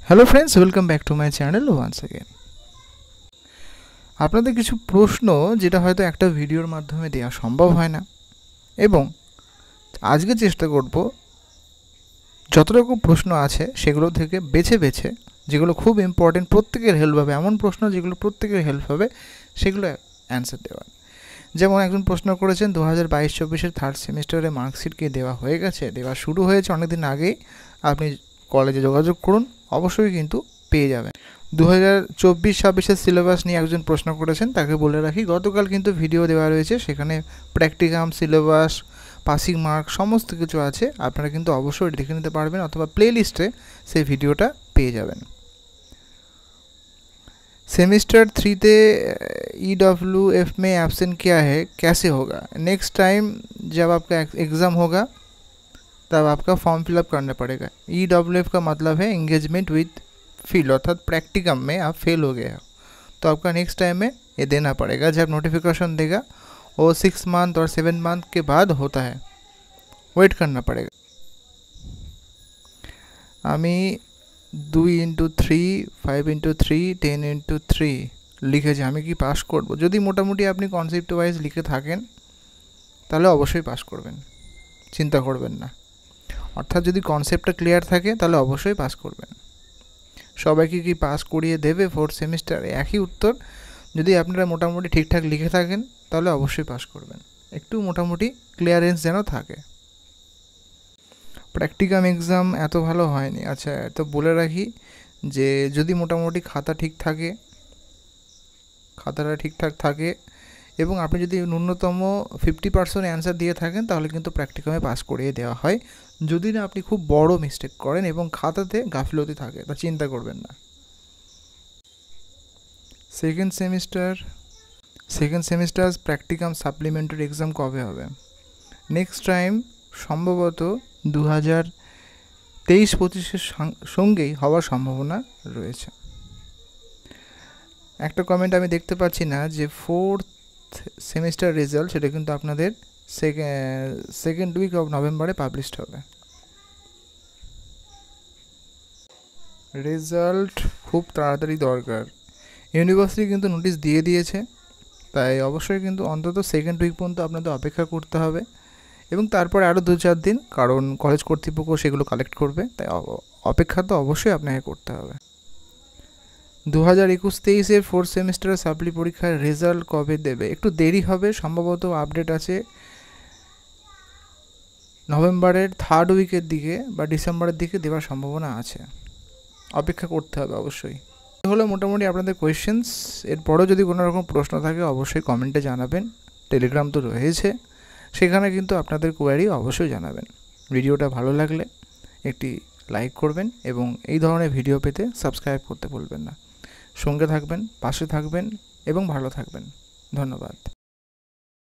Hello friends, welcome back to my channel once again. আপনাদের কিছু প্রশ্ন যেটা হয়তো একটা ভিডিওর মাধ্যমে দেওয়া সম্ভব হয় না, এবং আজকে চেষ্টা করব যত রকম প্রশ্ন আছে সেগুলো থেকে বেছে বেছে যেগুলো খুব ইম্পর্টেন্ট, প্রত্যেকের হেল্প হবে, এমন প্রশ্ন যেগুলো প্রত্যেকের হেল্প হবে সেগুলো অ্যান্সার দেওয়ার। যেমন একজন প্রশ্ন করেছেন 2022-24 থার্ড সেমিস্টারে মার্কশিট কি দেওয়া হয়ে গেছে? দেওয়া শুরু হয়েছে অনেকদিন আগেই, আপনি কলেজে যোগাযোগ করুন, অবশ্যই কিন্তু পেয়ে যাবেন। 2024-26 সিলেবাস নিয়ে একজন প্রশ্ন করেছেন, তাকে বলে রাখি গতকাল কিন্তু ভিডিও দেওয়া রয়েছে, সেখানে প্র্যাকটিকাম, সিলেবাস, পাসিং মার্ক সমস্ত কিছু আছে, আপনারা কিন্তু অবশ্যই দেখে নিতে পারবেন, অথবা প্লে লিস্টে সেই ভিডিওটা পেয়ে যাবেন। सेमेस्टर 3 ते EWF में एब्सेंट किया है, कैसे होगा? नेक्स्ट टाइम जब आपका एग्ज़ाम होगा तब आपका फॉर्म फिलअप करना पड़ेगा। EWF का मतलब है एंगेजमेंट विद फील्ड, अर्थात प्रैक्टिकम में आप फेल हो गए हो तो आपका नेक्स्ट टाइम में ये देना पड़ेगा। जब नोटिफिकेशन देगा वो 6 मंथ और 7 मंथ के बाद होता है, वेट करना पड़ेगा। আমি 2x3, 5x3, 10x3 লিখেছি, আমি কি পাস করব? যদি মোটামুটি আপনি কনসেপ্ট ওয়াইজ লিখে থাকেন তাহলে অবশ্যই পাস করবেন, চিন্তা করবেন না। অর্থাৎ যদি কনসেপ্টটা ক্লিয়ার থাকে তাহলে অবশ্যই পাস করবেন। সবাইকে কি পাস করিয়ে দেবে ফোর্থ সেমিস্টার? একই উত্তর। যদি আপনারা মোটামুটি ঠিকঠাক লিখে থাকেন তাহলে অবশ্যই পাস করবেন, একটু মোটামুটি ক্লিয়ারেন্স যেন থাকে। প্র্যাকটিকাম এক্সাম এত ভালো হয়নি। আচ্ছা, তো বলে রাখি যে যদি মোটামুটি খাতাটা ঠিকঠাক থাকে এবং আপনি যদি ন্যূনতম 50% অ্যান্সার দিয়ে থাকেন তাহলে কিন্তু প্র্যাকটিকামে পাস করিয়ে দেওয়া হয়, যদি না আপনি খুব বড় মিস্টেক করেন এবং খাতাতে গাফিলতি থাকে, তা চিন্তা করবেন না। Second semester practicum supplementary exam কবে হবে? নেক্সট টাইম সম্ভবত 2023-25 সঙ্গেই হওয়ার সম্ভাবনা রয়েছে। একটা কমেন্ট আমি দেখতে পাচ্ছি না যে ফোর্থ সেমিস্টার রেজাল্ট, সেটা কিন্তু আপনাদের সেকেন্ড উইক অফ নভেম্বরে পাবলিশড হবে। রেজাল্ট খুব তাড়াতাড়ি দরকার, ইউনিভার্সিটি কিন্তু নোটিশ দিয়ে দিয়েছে, তাই অবশ্যই কিন্তু অন্তত সেকেন্ড উইক পর্যন্ত আপনাদের অপেক্ষা করতে হবে, এবং তারপরে আরও 2-4 দিন, কারণ কলেজ কর্তৃপক্ষ সেগুলো কালেক্ট করবে, তাই অপেক্ষা তো অবশ্যই আপনাকে করতে হবে। 2021-23 ফোর্থ সেমিস্টারের সাপ্লি পরীক্ষার রেজাল্ট কবে দেবে? একটু দেরি হবে, সম্ভবত আপডেট আছে নভেম্বরের থার্ড উইকের দিকে বা ডিসেম্বরের দিকে দেওয়ার সম্ভাবনা আছে, অপেক্ষা করতে হবে অবশ্যই। হলো মোটামুটি আপনাদের কোয়েশ্চেন্স। এরপরও যদি কোনো রকম প্রশ্ন থাকে অবশ্যই কমেন্টে জানাবেন, টেলিগ্রাম তো রয়েছে, সেখানে কিন্তু আপনাদের কোয়ারি অবশ্যই জানাবেন। ভিডিওটা ভালো লাগলে একটি লাইক করবেন এবং এই ধরনের ভিডিও পেতে সাবস্ক্রাইব করতে ভুলবেন না। সঙ্গে থাকবেন, পাশে থাকবেন এবং ভালো থাকবেন। ধন্যবাদ।